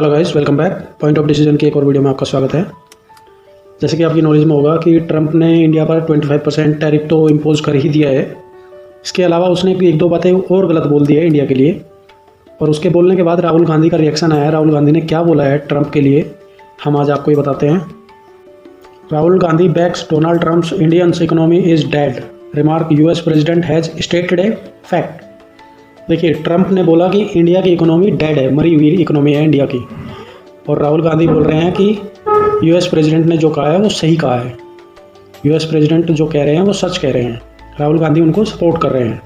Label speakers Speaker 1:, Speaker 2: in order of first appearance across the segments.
Speaker 1: Hello guys, welcome back. Point of decision की एक और वीडियो में आपका स्वागत है। जैसे कि आपकी नॉलेज में होगा कि ट्रंप ने इंडिया पर 25% टैरिफ तो इम्पोज कर ही दिया है। इसके अलावा उसने एक दो बातें और गलत बोल दी है इंडिया के लिए, और उसके बोलने के बाद राहुल गांधी का रिएक्शन आया है। राहुल गांधी ने क्या बोला है ट्रंप के लिए, हम आज आपको ये बताते हैं। Rahul Gandhi backs Donald Trump's Indians economy is dead, remark US president has stated a fact. देखिए, ट्रंप ने बोला कि इंडिया की इकोनॉमी डेड है, मरी हुई इकोनॉमी है इंडिया की, और राहुल गांधी बोल रहे हैं कि यूएस प्रेसिडेंट ने जो कहा है वो सही कहा है। यूएस प्रेसिडेंट जो कह रहे हैं वो सच कह रहे हैं। राहुल गांधी उनको सपोर्ट कर रहे हैं।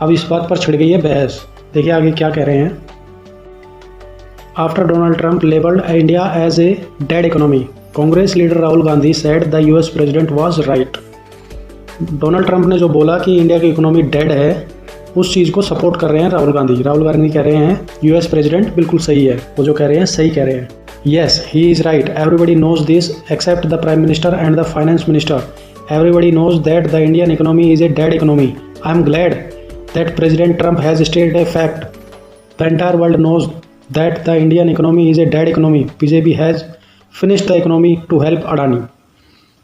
Speaker 1: अब इस बात पर छिड़ गई है बहस। देखिए आगे क्या कह रहे हैं। After Donald Trump labelled India as a dead economy, Congress leader Rahul Gandhi said the US president was right. Donald Trump ने जो बोला कि इंडिया की इकोनॉमी डेड है, उस चीज़ को सपोर्ट कर रहे हैं राहुल गांधी। राहुल गांधी कह रहे हैं यूएस प्रेसिडेंट बिल्कुल सही है, वो जो कह रहे हैं सही कह रहे हैं। Yes, he is right, everybody knows this except the prime minister and the finance minister. Everybody knows that the Indian economy is a dead economy. I am glad that president Trump has stated a fact. The entire world knows that the Indian economy is a dead economy. BJP has finished the economy to help Adani.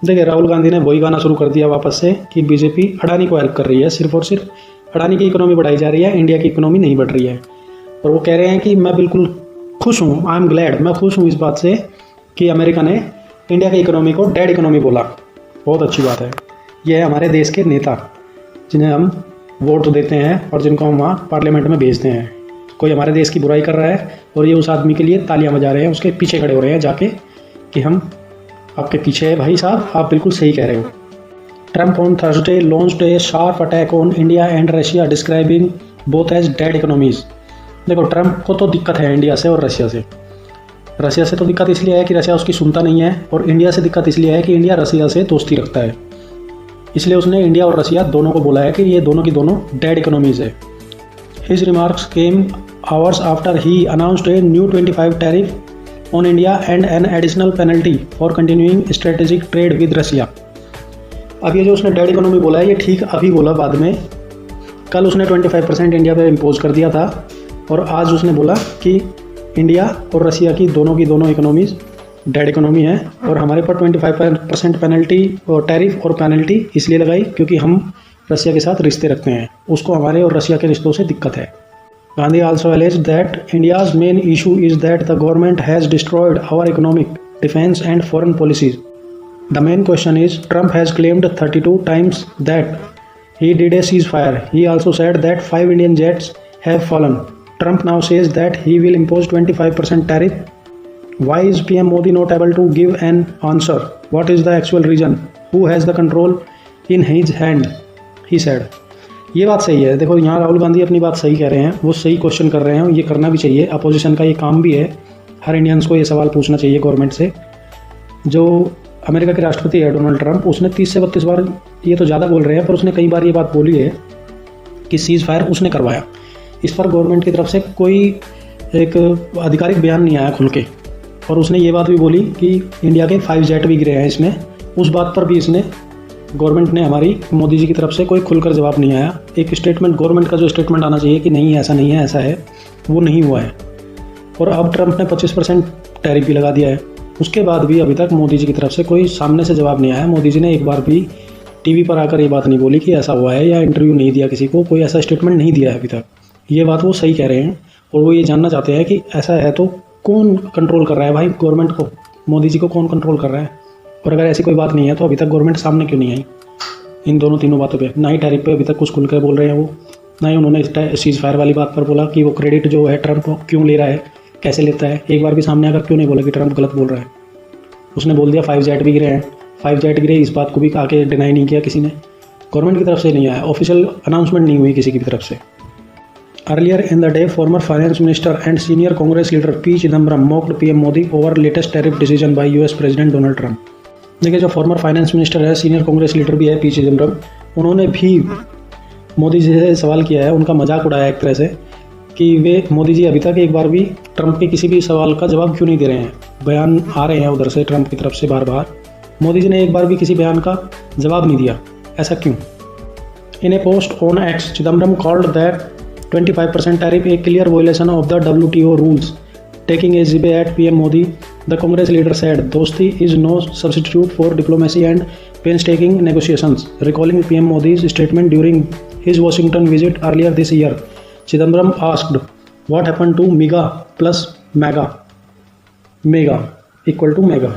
Speaker 1: देखिए, राहुल गांधी ने वही गाना शुरू कर दिया वापस से कि बीजेपी अडानी को हेल्प कर रही है। सिर्फ और सिर्फ अडानी की इकोनॉमी बढ़ाई जा रही है, इंडिया की इकोनॉमी नहीं बढ़ रही है। और वो कह रहे हैं कि मैं बिल्कुल खुश हूँ, आई एम ग्लैड, मैं खुश हूँ इस बात से कि अमेरिका ने इंडिया की इकोनॉमी को डेड इकोनॉमी बोला। बहुत अच्छी बात है। ये है हमारे देश के नेता जिन्हें हम वोट देते हैं और जिनको हम वहाँ पार्लियामेंट में भेजते हैं। कोई हमारे देश की बुराई कर रहा है और ये उस आदमी के लिए तालियां बजा रहे हैं, उसके पीछे खड़े हो रहे हैं जाके कि हम आपके पीछे है भाई साहब, आप बिल्कुल सही कह रहे हो। Trump on Thursday launched a sharp attack on India and Russia, describing both as dead economies. देखो, ट्रंप को तो दिक्कत है इंडिया से और रशिया से। रशिया से तो दिक्कत इसलिए है कि रशिया उसकी सुनता नहीं है, और इंडिया से दिक्कत इसलिए है कि इंडिया रशिया से दोस्ती रखता है। इसलिए उसने इंडिया और रशिया दोनों को बोला है कि ये दोनों की दोनों डेड इकोनॉमीज़ है। His remarks came hours after he announced a new 25 tariff on India and an additional penalty for continuing strategic trade with Russia. अब ये जो उसने डेड इकोनॉमी बोला है, ये ठीक अभी बोला, बाद में कल उसने 25% इंडिया पे इम्पोज कर दिया था, और आज उसने बोला कि इंडिया और रशिया की दोनों इकोनॉमीज़ डेड इकोनॉमी है, और हमारे पर 25% पेनल्टी और टैरिफ और पेनल्टी इसलिए लगाई क्योंकि हम रशिया के साथ रिश्ते रखते हैं, उसको हमारे और रशिया के रिश्तों से दिक्कत है। Gandhi also alleges that India's main issue is that the government has destroyed our economic, defence and foreign policies. The main question is, Trump has claimed 32 times that he did a ceasefire. He also said that 5 Indian jets have fallen. Trump now says that he will impose 25% tariff. Why is PM Modi not able to give an answer? What is the actual reason? Who has the control in his hand? He said. ये बात सही है। देखो, यहाँ राहुल गांधी अपनी बात सही कह रहे हैं, वो सही क्वेश्चन कर रहे हैं, ये करना भी चाहिए। अपोजिशन का ये काम भी है, हर इंडियंस को ये सवाल पूछना चाहिए गवर्नमेंट से। जो अमेरिका के राष्ट्रपति है डोनाल्ड ट्रंप, उसने 30 से 32 बार, ये तो ज़्यादा बोल रहे हैं, पर उसने कई बार ये बात बोली है कि सीज़ फायर उसने करवाया। इस पर गवर्नमेंट की तरफ से कोई एक आधिकारिक बयान नहीं आया खुल के। और उसने ये बात भी बोली कि इंडिया के 5 जेट भी गिरे हैं इसमें। उस बात पर भी इसने गवर्नमेंट ने, हमारी मोदी जी की तरफ से कोई खुलकर जवाब नहीं आया। एक स्टेटमेंट, गवर्नमेंट का जो स्टेटमेंट आना चाहिए कि नहीं ऐसा नहीं है, ऐसा है, वो नहीं हुआ है। और अब ट्रंप ने 25% टैरिफ भी लगा दिया है। उसके बाद भी अभी तक मोदी जी की तरफ से कोई सामने से जवाब नहीं आया। मोदी जी ने एक बार भी टीवी पर आकर ये बात नहीं बोली कि ऐसा हुआ है, या इंटरव्यू नहीं दिया किसी को, कोई ऐसा स्टेटमेंट नहीं दिया है अभी तक। ये बात वो सही कह रहे हैं, और वो ये जानना चाहते हैं कि ऐसा है तो कौन कंट्रोल कर रहा है भाई गवर्नमेंट को, मोदी जी को कौन कंट्रोल कर रहा है। और अगर ऐसी कोई बात नहीं है तो अभी तक गवर्नमेंट सामने क्यों नहीं आई इन तीनों बातों पर। ना ही टैरिफ पे अभी तक कुछ खुलकर बोल रहे हैं वो, ना ही उन्होंने सीज़ फायर वाली बात पर बोला कि वो क्रेडिट जो है ट्रंप क्यों ले रहा है, कैसे लेता है। एक बार भी सामने आकर क्यों नहीं बोला कि ट्रंप गलत बोल रहा है। उसने बोल दिया 5 जेट भी गिरे हैं, 5 जेट गिरे, इस बात को भी आके डिनाई नहीं किया किसी ने, गवर्नमेंट की तरफ से नहीं आया, ऑफिशियल अनाउंसमेंट नहीं हुई किसी की तरफ से। Earlier in the day former finance minister and senior Congress leader P Chidambaram mocked PM Modi over latest tariff decision by US president Donald Trump. देखिए, जो फॉर्मर फाइनेंस मिनिस्टर है, सीनियर कांग्रेस लीडर भी है पी चिदम्बरम, उन्होंने भी मोदी जी से सवाल किया है, उनका मजाक उड़ाया एक तरह से कि वे मोदी जी अभी तक एक बार भी ट्रंप के किसी भी सवाल का जवाब क्यों नहीं दे रहे हैं। बयान आ रहे हैं उधर से ट्रंप की तरफ से बार बार, मोदी जी ने एक बार भी किसी बयान का जवाब नहीं दिया, ऐसा क्यों। In a post on X, Chidambaram called that 25% tariff a clear violation of the WTO rules taking a jibbe at PM Modi. The Congress leader said, "Dosti is no substitute for diplomacy and painstaking negotiations." Recalling PM Modi's statement during his Washington visit earlier this year, Chidambaram asked, "What happened to MIGA plus MEGA? MEGA equal to MEGA."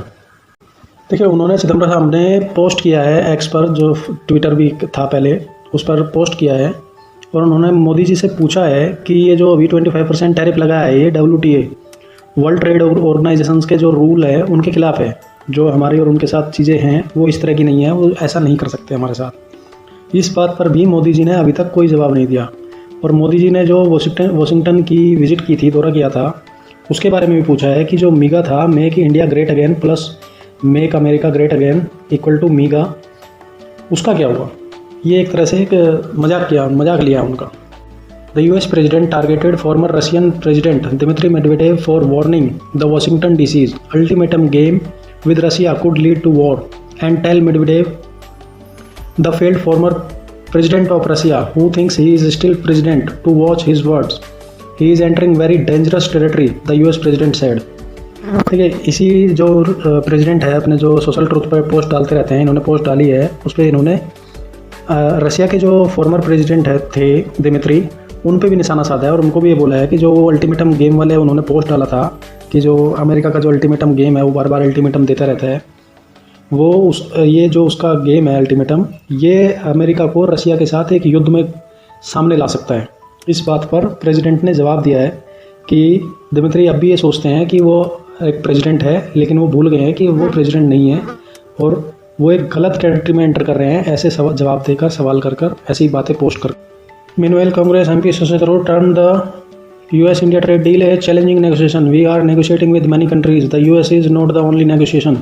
Speaker 1: देखिए, उन्होंने चिदम्बरम साहब ने post किया है x पर, जो Twitter भी था पहले, उस पर पोस्ट किया है और उन्होंने मोदी जी से पूछा है कि ये जो अभी 25% टैरिफ लगा है, ये WTA वर्ल्ड ट्रेड ऑर्गेनाइजेशंस के जो रूल है उनके खिलाफ है। जो हमारी और उनके साथ चीज़ें हैं वो इस तरह की नहीं है, वो ऐसा नहीं कर सकते हमारे साथ। इस बात पर भी मोदी जी ने अभी तक कोई जवाब नहीं दिया। और मोदी जी ने जो वाशिंगटन की विज़िट की थी, दौरा किया था, उसके बारे में भी पूछा है कि जो मीगा था, make India great again plus make America great again equal to MEGA, उसका क्या हुआ? ये एक तरह से एक मजाक लिया उनका। The US president targeted former Russian president Dmitry Medvedev for warning the Washington DC's ultimatum game with Russia could lead to war and tell Medvedev the failed former president of Russia who thinks he is still president to watch his words, he is entering very dangerous territory, the US president said. ठीक है, इसी जो president है अपने जो social truth पर post डालते रहते हैं, इन्होंने पोस्ट डाली है, उस पर इन्होंने रशिया के जो फॉर्मर प्रेसिडेंट थे दिमित्री, उन पे भी निशाना साधा है और उनको भी ये बोला है कि जो अल्टीमेटम गेम वाले उन्होंने पोस्ट डाला था कि जो अमेरिका का जो अल्टीमेटम गेम है वो बार बार अल्टीमेटम देता रहता है, वो ये जो उसका गेम है अल्टीमेटम, ये अमेरिका को रशिया के साथ एक युद्ध में सामने ला सकता है। इस बात पर प्रेसिडेंट ने जवाब दिया है कि दिमित्री अब भी ये सोचते हैं कि वो एक प्रेसिडेंट है, लेकिन वो भूल गए हैं कि वो प्रेसिडेंट नहीं है और वो एक गलत टेरिटरी में एंटर कर रहे हैं, ऐसे जवाब देकर, सवाल कर ऐसी बातें पोस्ट कर। Meanwhile Congress MP Shashi Tharoor turn the US India trade deal a challenging negotiation. We are negotiating with many countries. The US is not the only negotiation.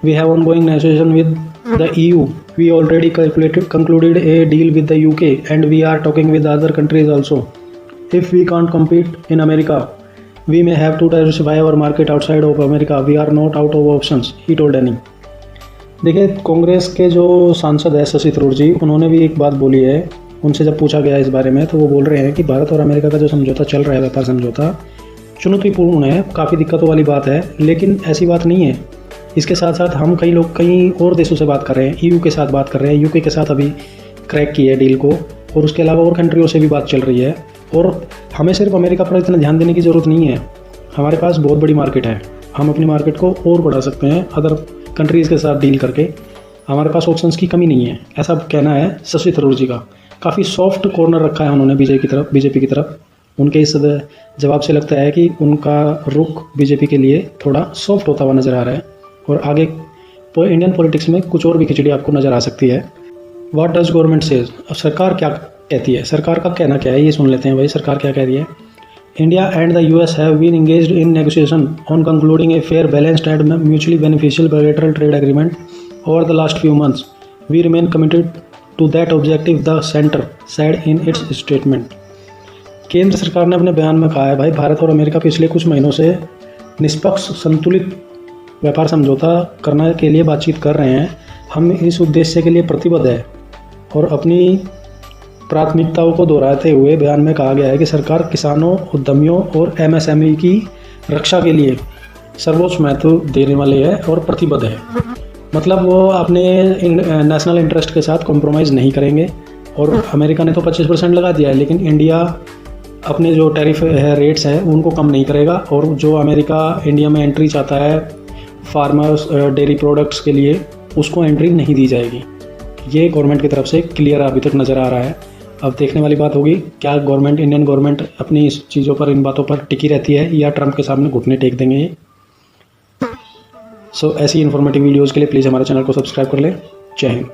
Speaker 1: We have ongoing negotiation with the EU. We already concluded a deal with the UK and we are talking with other countries also. If we can't compete in America, we may have to diversify our market outside of America. We are not out of options, he told Annie. देखिए, कांग्रेस के जो सांसद है शशि थरूर जी, उन्होंने भी एक बात बोली है। उनसे जब पूछा गया इस बारे में तो वो बोल रहे हैं कि भारत और अमेरिका का जो समझौता चल रहा है, व्यापार समझौता, चुनौतीपूर्ण है, काफ़ी दिक्कतों वाली बात है, लेकिन ऐसी बात नहीं है। इसके साथ साथ हम कई और देशों से बात कर रहे हैं, EU के साथ बात कर रहे हैं, UK के साथ अभी क्रैक की है डील को, और उसके अलावा और कंट्रियों से भी बात चल रही है। और हमें सिर्फ अमेरिका पर इतना ध्यान देने की ज़रूरत नहीं है, हमारे पास बहुत बड़ी मार्केट है, हम अपनी मार्केट को और बढ़ा सकते हैं अदर कंट्रीज़ के साथ डील करके, हमारे पास ऑप्शंस की कमी नहीं है, ऐसा कहना है शशि थरूर जी का। काफ़ी सॉफ्ट कॉर्नर रखा है उन्होंने बीजेपी की तरफ। उनके इस जवाब से लगता है कि उनका रुख बीजेपी के लिए थोड़ा सॉफ्ट होता हुआ नज़र आ रहा है और आगे इंडियन पॉलिटिक्स में कुछ और भी खिचड़ी आपको नज़र आ सकती है। What does government says? अब सरकार क्या कहती है, सरकार का कहना क्या है, ये सुन लेते हैं भाई, सरकार क्या कह रही है। India and the US have been engaged in negotiation on concluding a fair, balanced and mutually beneficial bilateral trade agreement over the last few months. We remain committed to that objective, the centre said in its statement. केंद्र सरकार ने अपने बयान में कहा है भाई, भारत और अमेरिका पिछले कुछ महीनों से निष्पक्ष संतुलित व्यापार समझौता करने के लिए बातचीत कर रहे हैं। हम इस उद्देश्य के लिए प्रतिबद्ध है और अपनी प्राथमिकताओं को दोहराते हुए बयान में कहा गया है कि सरकार किसानों, उद्यमियों और MSME की रक्षा के लिए सर्वोच्च महत्व देने वाली है और प्रतिबद्ध है। मतलब वो अपने नेशनल इंटरेस्ट के साथ कॉम्प्रोमाइज़ नहीं करेंगे। और अमेरिका ने तो 25% लगा दिया है, लेकिन इंडिया अपने जो टैरिफ है, रेट्स हैं, उनको कम नहीं करेगा। और जो अमेरिका इंडिया में एंट्री चाहता है फार्मर्स डेयरी प्रोडक्ट्स के लिए, उसको एंट्री नहीं दी जाएगी। ये गवर्नमेंट की तरफ से क्लियर अभी तक नज़र आ रहा है। अब देखने वाली बात होगी क्या इंडियन गवर्नमेंट अपनी इस चीज़ों पर, इन बातों पर टिकी रहती है या ट्रंप के सामने घुटने टेक देंगे। सो ऐसी इन्फॉर्मेटिव वीडियोज़ के लिए प्लीज़ हमारे चैनल को सब्सक्राइब कर लें। जय हिंद।